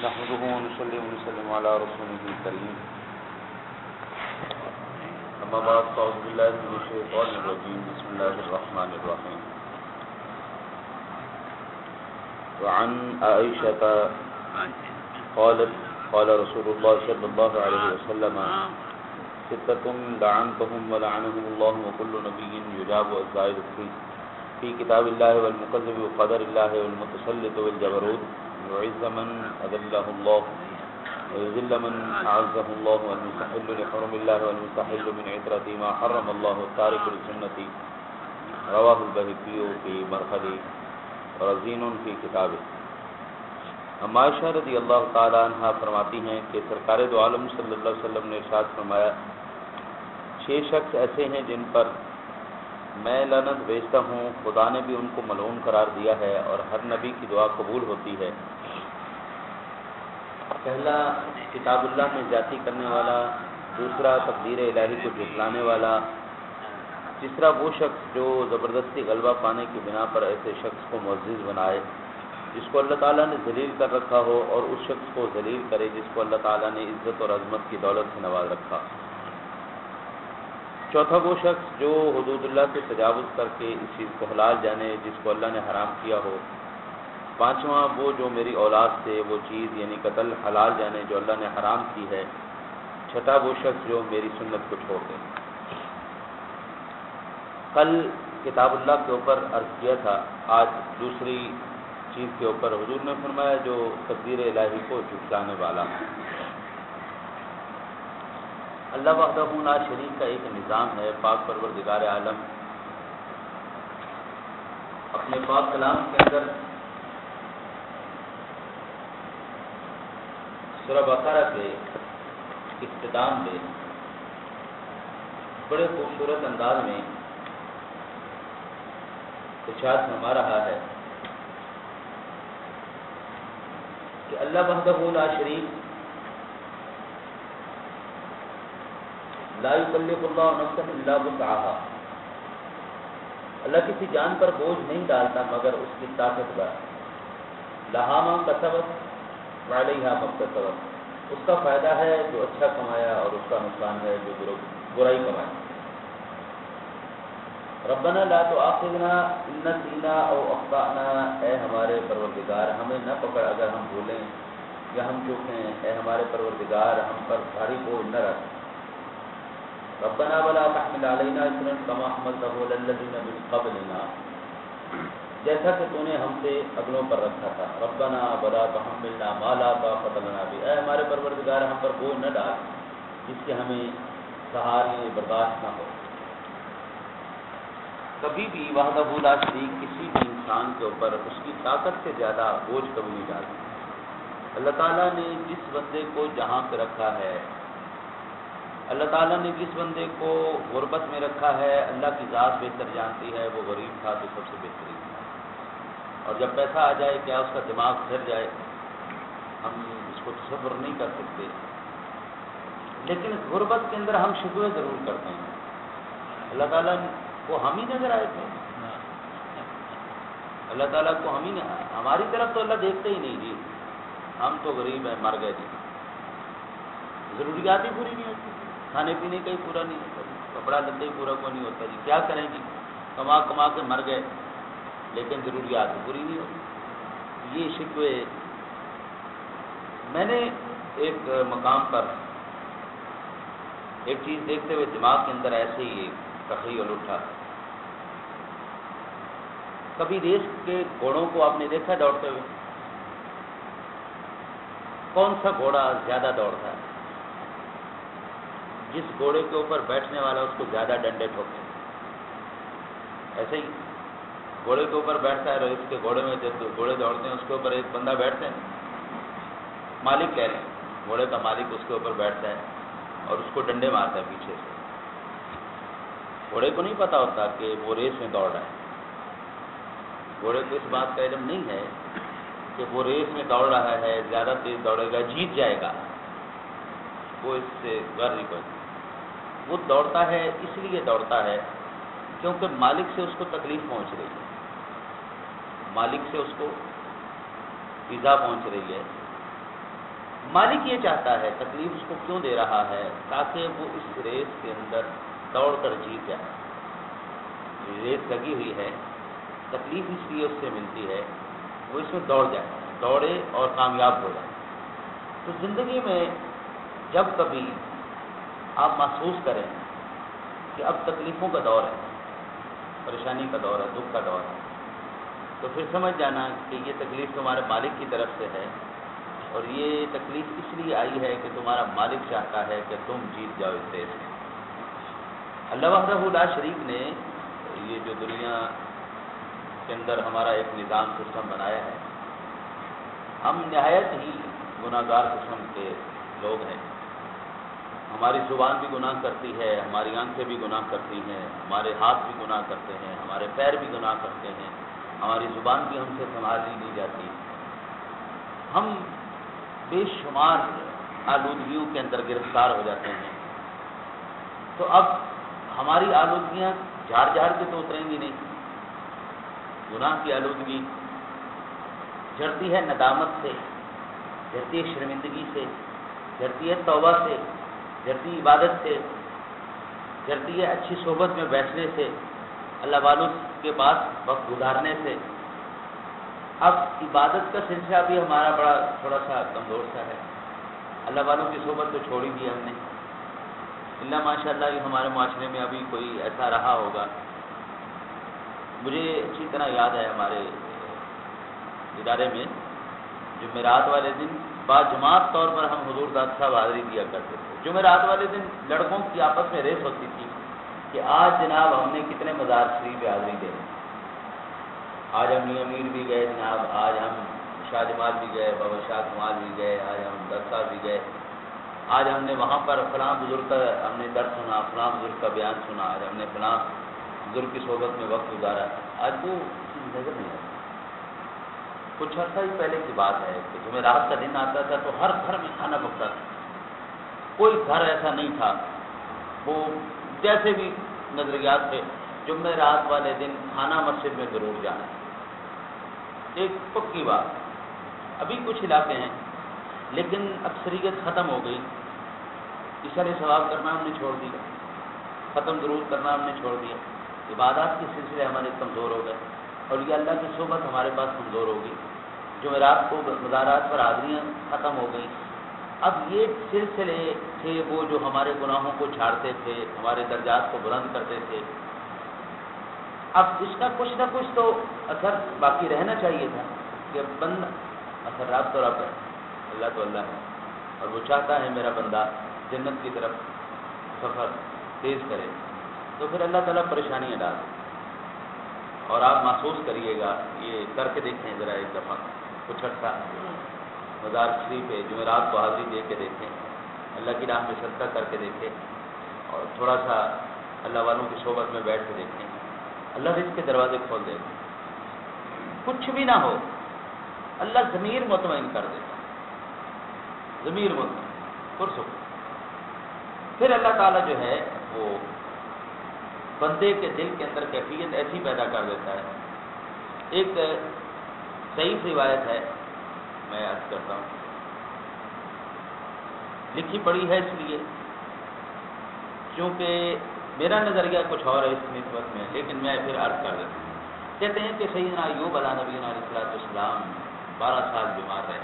نحمده ونصلي ونسلم على رسوله الكريم اما بعد فاعوذ بالله من الشيطان الرجيم بسم الله الرحمن الرحيم وعن عائشة قالت قال رسول الله صلى الله عليه وسلم ستة لعنتهم ولعنهم الله وكل نبي يجاب الزائد في كتاب الله والمكذب بقدر الله والمتسلط والجبروت يعز من أذله الله ويذل من أعزه الله والمستحل لحرم الله والمستحل من عترة ما حرم الله التارك للسنة رواه البهقي في مرخد رزين في كتابه. اما عائشہ رضی اللہ تعالی عنہ فرماتی ہیں کہ سرکار دو عالم صلی اللہ علیہ وسلم نے ارشاد فرمایا 6 شخص ایسے ہیں جن پر میں لعنت بھیجتا ہوں، خدا نے بھی ان کو ملعون قرار دیا ہے اور ہر نبی کی دعا قبول ہوتی ہے. پہلا کتاب اللہ میں زیادتی کرنے والا، دوسرا تقدیر الہی کو جھٹلانے والا، تیسرا وہ شخص جو زبردستی غلبہ پانے کی بنا پر ایسے شخص کو معزز بنائے جس کو اللہ تعالیٰ نے ذلیل کر رکھا ہو، اور اس شخص کو ذلیل کرے جس کو اللہ تعالیٰ نے عزت اور عظمت کی دولت سے نواز رکھا. چوتھا وہ شخص جو حدود اللہ سے تجاوز کر کے اس چیز کو حلال جانے جس کو اللہ نے حرام کیا ہو. پانچواں وہ جو میری اولاد سے وہ چیز یعنی قتل حلال جانے جو اللہ نے حرام کی ہے. چھٹا وہ شخص جو میری سنت کو چھوڑ دے. کل کتاب اللہ کے اوپر عرض کیا تھا، آج دوسری چیز کے اوپر حضور نے فرمایا جو تقدیر الہی کو جھٹلانے والا. اللہ وحدہ لا شریک کا ایک نظام ہے. پاک پروردگار عالم اپنے پاک کلام کے اندر سورہ بقرہ کے اختتام میں بڑے خوبصورت انداز میں ارشاد فرما رہا ہے کہ اللہ وحدہ لا شریک لا یکلف اللہ نفسا الا وسعها. اللہ کسی جان پر بوجھ نہیں ڈالتا مگر اس کی طاقت پر. لہا ما کسبت وعلیہا ما اکتسبت. اس کا فائدہ ہے جو اچھا کمایا اور اس کا نقصان ہے جو برائی کمایا. ربنا لا تؤاخذنا ان نسینا او اخطأنا. اے ہمارے پروردگار ہمیں نہ پکڑ اگر ہم بھولیں یا ہم چوکیں. اے ہمارے پروردگار ہم پر بھاری بوجھ نہ رکھ. ربنا ولا تحمل علينا اصرا كما حملته على الذين من قبلنا. جیسا کہ تو نے ہم سے اگلوں پر رکھا تھا. ربنا ولا تحملنا ما لا طاقة لنا به. اے ہمارے پروردگار ہم پر بوجھ نہ ڈال جس کے ہمیں سہارے برداشت نہ ہو. کبھی بھی وحدہ لا شریک کسی بھی انسان کے اوپر اس کی طاقت سے زیادہ بوجھ کبھی نہیں ڈالتا. اللہ تعالیٰ نے جس بندے کو جہاں پہ رکھا ہے، اللہ تعالیٰ نے جس بندے کو غربت میں رکھا ہے، اللہ کی ذات بہتر جانتی ہے. وہ غریب تھا تو سب سے بہترین تھا، اور جب پیسہ آ جائے کیا اس کا دماغ پھر جائے، ہم اس کو تصور نہیں کر سکتے. لیکن غربت کے اندر ہم شکوے ضرور کرتے ہیں. اللہ تعالیٰ کو ہم ہی نظر آئے تھے. اللہ تعالیٰ کو ہم ہی نہ، ہماری طرف تو اللہ دیکھتے ہی نہیں. جی ہم تو غریب ہیں، مر گئے. جی ضروریات ہی پوری نہیں ہوتی، کھانے پینے کا ہی پورا نہیں ہوتا، کپڑا لتے ہی پورا کو نہیں ہوتا. جی کیا کریں جی، کما کما کے مر گئے لیکن ضروریات پوری نہیں ہوتی. یہ شکوے. میں نے ایک مقام پر ایک چیز دیکھتے ہوئے دماغ کے اندر ایسے ہی ایک تخیل اٹھا. کبھی ریس کے گھوڑوں کو آپ نے دیکھا دوڑتے ہوئے؟ کون سا گھوڑا زیادہ دوڑتا ہے؟ جس گھوڑے کے اوپر بیٹھنے والا اس کو زیادہ ڈنڈے ٹھوکتے ہیں. ایسے ہی گھوڑے کے اوپر بیٹھتا ہے، اس کے گھوڑے میں جب گھوڑے دوڑتے ہیں اس کے اوپر ایک بندہ بیٹھتے ہیں، مالک کہہ رہے ہیں، گھوڑے کا مالک اس کے اوپر بیٹھتا ہے اور اس کو ڈنڈے مارتا ہے پیچھے سے. گھوڑے کو نہیں پتا ہوتا کہ وہ ریس میں دوڑ رہا ہے. گھوڑے کو اس بات کا علم نہیں ہے کہ وہ ریس میں دوڑ رہا ہے، زیادہ تیز دوڑے گا، جیت جائے گا. وہ اس سے غر نہیں پڑتی. وہ دوڑتا ہے اس لیے دوڑتا ہے کیونکہ مالک سے اس کو تکلیف پہنچ رہی ہے، مالک سے اس کو ایذا پہنچ رہی ہے. مالک یہ چاہتا ہے، تکلیف اس کو کیوں دے رہا ہے؟ تاکہ وہ اس ریس کے اندر دوڑ کر جیت جائے. ریس لگی ہوئی ہے، تکلیف اس لیے اس سے ملتی ہے وہ اس میں دوڑ جائے، دوڑے اور کامیاب ہو جائے. تو زندگی میں جب کبھی آپ محسوس کریں کہ اب تکلیفوں کا دور ہے، پریشانی کا دور ہے، دکھ کا دور ہے، تو پھر سمجھ جانا کہ یہ تکلیف تمہارے مالک کی طرف سے ہے، اور یہ تکلیف اس لیے آئی ہے کہ تمہارا مالک چاہتا ہے کہ تم جیت جاؤ اس دیش میں. اللہ وحدہ لا شریک نے یہ جو دنیا کے اندر ہمارا ایک نظام سسٹم بنایا ہے، ہم نہایت ہی گناہگار قسم کے لوگ ہیں. ہماری زبان بھی گناہ کرتی ہے، ہماری آنکھیں بھی گناہ کرتی ہیں، ہمارے ہاتھ بھی گناہ کرتے ہیں، ہمارے پیر بھی گناہ کرتے ہیں، ہماری زبان بھی ہم سے سنبھالی نہیں جاتی. ہم بے شمار آلودگیوں کے اندر گرفتار ہو جاتے ہیں. تو اب ہماری آلودگیاں جھاڑ جھاڑ کے تو اتریں گی نہیں. گناہ کی آلودگی جڑتی ہے ندامت سے، جڑتی ہے شرمندگی سے، جڑتی ہے توبہ سے، جڑتی عبادت سے، جڑتی ہے اچھی صحبت میں بیٹھنے سے، اللہ والوں کے پاس وقت گزارنے سے. اب عبادت کا سلسلہ بھی ہمارا بڑا تھوڑا سا کمزور سا ہے. اللہ والوں کی صحبت تو چھوڑ ہی دی ہم نے. اللہ ماشاء اللہ ہمارے معاشرے میں ابھی کوئی ایسا رہا ہوگا. مجھے اچھی طرح یاد ہے ہمارے ادارے میں جمعرات والے دن باجماعت طور پر ہم حضور داد صاحب حاضری دیا کرتے تھے. جمعرات والے دن لڑکوں کی آپس میں ریس ہوتی تھی کہ آج جناب ہم نے کتنے مزار شریف پہ حاضری دے. آج ہم امیر بھی گئے جناب، آج ہم شاہ جمال بھی گئے، بابا شاہ کمال بھی گئے، آج ہم داد صاحب بھی گئے، آج ہم نے وہاں پر فلاں بزرگ کا ہم نے درس سنا، فلاں بزرگ کا بیان سنا، آج ہم نے فلاں بزرگ کی صحبت میں وقت گزارا. آج تو نظر نہیں آتا. کچھ عرصہ ہی پہلے کی بات ہے کہ جمعرات کا دن آتا تھا تو ہر گھر میں کھانا پکتا تھا. کوئی گھر ایسا نہیں تھا، وہ جیسے بھی نظریات تھے، جمعرات والے دن کھانا مسجد میں ضرور جانا. ایک پکی بات. ابھی کچھ علاقے ہیں لیکن اکثریت ختم ہو گئی. اشارے ثواب کرنا ہم نے چھوڑ دیا، ختم ضرور کرنا ہم نے چھوڑ دیا. عبادات کے سلسلے ہمارے کمزور ہو گئے، اور یہ اللہ کی صحبت ہمارے پاس کمزور ہو گئی. جمعرات کو مزارات پر حاضریاں ختم ہو گئی. اب یہ سلسلے تھے وہ جو ہمارے گناہوں کو چھاڑتے تھے، ہمارے درجات کو بلند کرتے تھے. اب اس کا کچھ نہ کچھ تو اثر باقی رہنا چاہیے تھا کہ بندہ اثر رات تو رب ہے، اللہ تو اللہ ہے، اور وہ چاہتا ہے میرا بندہ جنت کی طرف سفر تیز کرے. تو پھر اللہ تعالیٰ پریشانیاں ڈال. اور آپ محسوس کریے گا، یہ کر کے دیکھیں ذرا ایک دفعہ کچھ عرصہ مزار شریف پہ جمعرات کو حاضری دے کے دیکھیں، اللہ کی راہ میں صدقہ کر کے دیکھیں، اور تھوڑا سا اللہ والوں کی صحبت میں بیٹھ کے دیکھیں. اللہ رزق کے دروازے کھول دے گا. کچھ بھی نہ ہو اللہ ضمیر مطمئن کر دیتا، ضمیر مطمئن پرسکون. پھر اللہ تعالیٰ جو ہے وہ بندے کے دل کے اندر کیفیت ایسی پیدا کر دیتا ہے. ایک صحیح روایت ہے، میں عرض کرتا ہوں، لکھی پڑھی ہے اس لیے کیونکہ میرا نظریہ کچھ اور ہے اس نسبت میں، لیکن میں پھر عرض کر دیتا ہوں. کہتے ہیں کہ سیدنا ایوب علیہ نبینا علیہ السلام 12 سال بیمار رہے،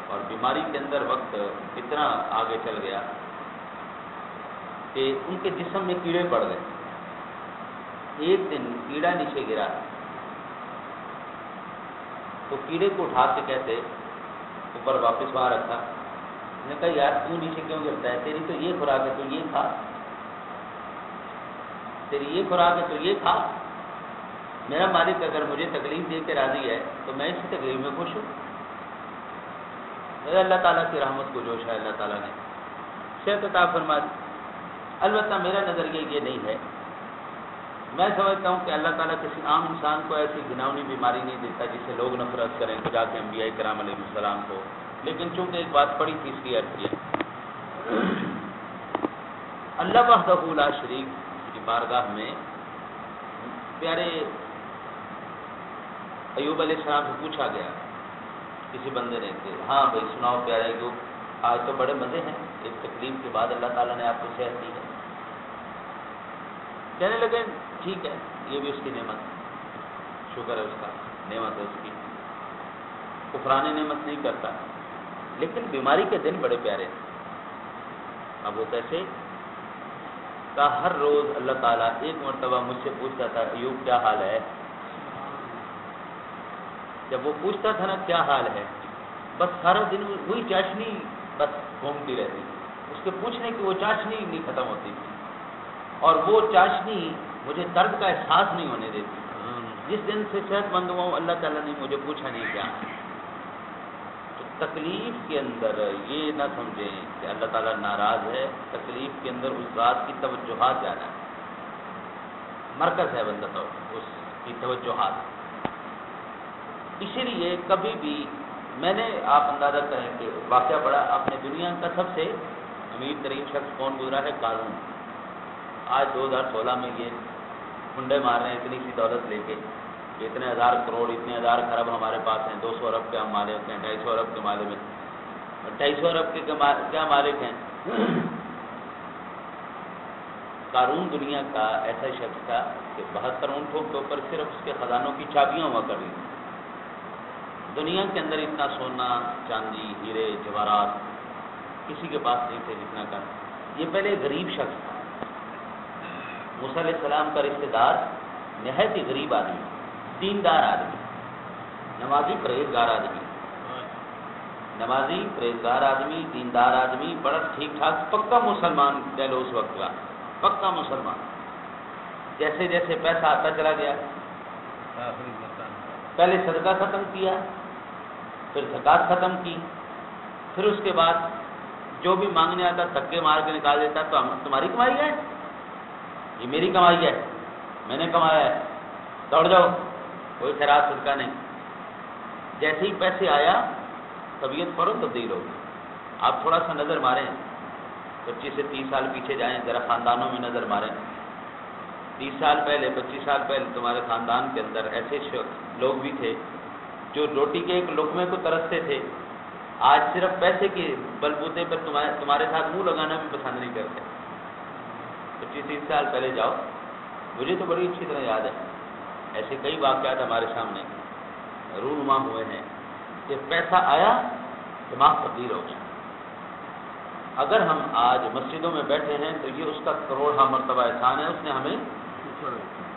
اور بیماری کے اندر وقت اتنا آگے چل گیا کہ ان کے جسم میں کیڑے پڑ گئے. ایک دن کیڑا نیچے گرا تو کیڑے کو اٹھا کے کہتے اوپر واپس وہاں رکھا. نے کہا یار کیوں نیچے کیوں گرتا ہے؟ تیری تو یہ خوراک ہے، تو یہ کھا، تیری یہ خوراک ہے تو یہ کھا. میرا مالک اگر مجھے تکلیف دے کے راضی ہے تو میں اس کی تکلیف میں خوش ہوں. اللہ تعالیٰ کی رحمت کو جوش ہے، اللہ تعالیٰ نے صحت عطا فرما دی. البتہ میرا نظریہ یہ نہیں ہے. میں سمجھتا ہوں کہ اللہ تعالیٰ کسی عام انسان کو ایسی گھناؤنی بیماری نہیں دیتا جس سے لوگ نفرت کریں تو جا کے انبیاء کرام علیہ السلام کو. لیکن چونکہ ایک بات پڑی تھی اس لیے عرض کیا. اللہ وحدہ لا شریک کی بارگاہ میں پیارے ایوب علیہ السلام سے پوچھا گیا کسی بندے نے کہ ہاں بھائی سناؤ پیارے جو آج تو بڑے مزے ہیں، ایک تکلیف کے بعد اللہ تعالیٰ نے آپ کو صحت دی ہے. کہنے لگے ٹھیک ہے، یہ بھی اس کی نعمت، شکر ہے اس کا، نعمت ہے اس کی، کفران نعمت نہیں کرتا، لیکن بیماری کے دن بڑے پیارے ہیں. اب وہ کیسے؟ کہ ہر روز اللہ تعالیٰ ایک مرتبہ مجھ سے پوچھتا تھا ایوب کیا حال ہے. جب وہ پوچھتا تھا نا کیا حال ہے، بس سارا دن وہی چاشنی بس گھومتی رہتی تھی، اس کے پوچھنے کی وہ چاشنی نہیں ختم ہوتی تھی، اور وہ چاشنی مجھے درد کا احساس نہیں ہونے دیتی. جس دن سے صحت مند ہوا ہوں اللہ تعالیٰ نے مجھے پوچھا نہیں کیا. تو تکلیف کے اندر یہ نہ سمجھیں کہ اللہ تعالیٰ ناراض ہے، تکلیف کے اندر اس ذات کی توجہات زیادہ ہے، مرکز ہے بندہ تو اس کی توجہات. اسی لیے کبھی بھی میں نے آپ اندازہ کریں کہ واقعہ پڑا اپنے دنیا کا سب سے امیر ترین شخص کون گزرا ہے؟ قارون. آج 2016 میں یہ کنڈے مار رہے ہیں اتنی سی دولت لے کے، اتنے ہزار کروڑ اتنے ہزار خرب ہمارے پاس ہیں، 200 ارب کے ہم مالک ہیں، 250 ارب کے مالک ہیں، 250 ارب کے کیا مالک ہیں. قارون دنیا کا ایسا شخص تھا کہ 72 اونٹوں کے اوپر صرف اس کے خزانوں کی چابیاں ہوا کر رہی تھیں. دنیا کے اندر اتنا سونا چاندی ہیرے جواہرات کسی کے پاس نہیں تھے جتنا کا. یہ پہلے غریب شخص تھا. موسیٰ علیہ السلام کا رشتہ دار نہایت ہی غریب آدمی، دیندار آدمی، نمازی پرہیزگار آدمی، نمازی پرہیزگار آدمی، دیندار آدمی، بڑا ٹھیک ٹھاک پکا مسلمان کہہ لو اس وقت کا، پکا مسلمان. جیسے جیسے پیسہ آتا چلا گیا، پہلے صدقہ ختم کیا، پھر زکوٰۃ ختم کی، پھر اس کے بعد جو بھی مانگنے آتا دھکے مار کے نکال دیتا. تو تمہاری کمائی ہے، یہ میری کمائی ہے، میں نے کمایا ہے، دوڑ جاؤ، کوئی خیرات صدقہ نہیں. جیسے ہی پیسے آیا طبیعت فوراً تبدیل ہوگی. آپ تھوڑا سا نظر ماریں، 25 سے 30 سال پیچھے جائیں، ذرا خاندانوں میں نظر ماریں. 30 سال پہلے 25 سال پہلے تمہارے خاندان کے اندر ایسے لوگ بھی تھے جو روٹی کے ایک لقمے کو ترستے تھے. آج صرف پیسے کے بلبوتے پر تمہارے ساتھ منہ لگانا بھی پسند نہیں کرتے. 25-30 سال پہلے جاؤ، مجھے تو بڑی اچھی طرح یاد ہے، ایسے کئی واقعات ہمارے سامنے رونما ہوئے ہیں کہ پیسہ آیا دماغ تبدیل ہو گیا. اگر ہم آج مسجدوں میں بیٹھے ہیں تو یہ اس کا کروڑا مرتبہ احسان ہے، اس نے ہمیں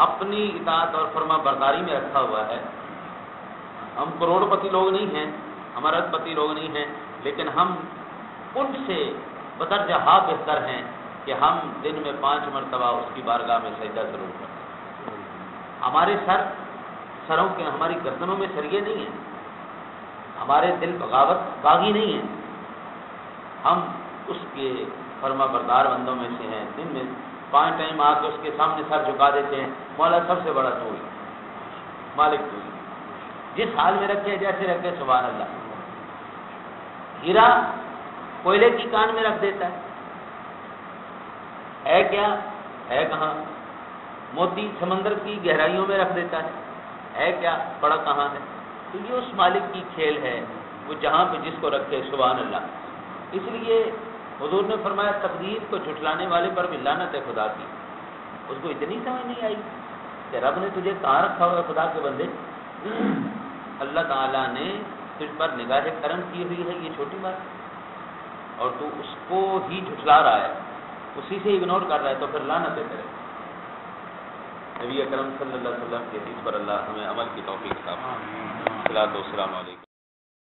اپنی اطاعت اور فرما برداری میں رکھا ہوا ہے. ہم کروڑ پتی لوگ نہیں ہیں، ہم ارب پتی لوگ نہیں ہیں، لیکن ہم ان سے بدرجہ ہا بہتر ہیں کہ ہم دن میں 5 مرتبہ اس کی بارگاہ میں سجدہ ضرور کرتے ہیں. ہمارے سروں کے ہماری گردنوں میں سریے نہیں ہیں، ہمارے دل بغاوت باغی نہیں ہیں، ہم اس کے فرما بردار بندوں میں سے ہیں. دن میں 5 ٹائم آ کے اس کے سامنے سر جھکا دیتے ہیں، مولا سب سے بڑا تو ہی، مالک تو ہی، جس حال میں رکھے جیسے رکھے سبحان اللہ. ہیرا کوئلے کی کان میں رکھ دیتا ہے کیا ہے کہاں؟ موتی سمندر کی گہرائیوں میں رکھ دیتا ہے کیا؟ پڑا کہاں ہے؟ تو یہ اس مالک کی کھیل ہے، وہ جہاں پہ جس کو رکھے سبحان اللہ. اس لیے حضور نے فرمایا تقدیر کو جھٹلانے والے پر بھی لعنت ہے خدا کی. اس کو اتنی سمجھ نہیں آئی کہ رب نے تجھے کہاں رکھا ہوا ہے خدا کے بندے. اللہ تعالیٰ نے تجھ پر نگاہ کرم کی ہوئی ہے، یہ چھوٹی بات، اور تو اس کو ہی جھٹلا رہا ہے، اسی سے اگنور کر رہا ہے، تو پھر لعنت ہے تیرے. نبی اکرم صلی اللہ علیہ وسلم کے حدیث پر اللہ ہمیں عمل کی توفیق عطا فرمائے. السلام علیکم.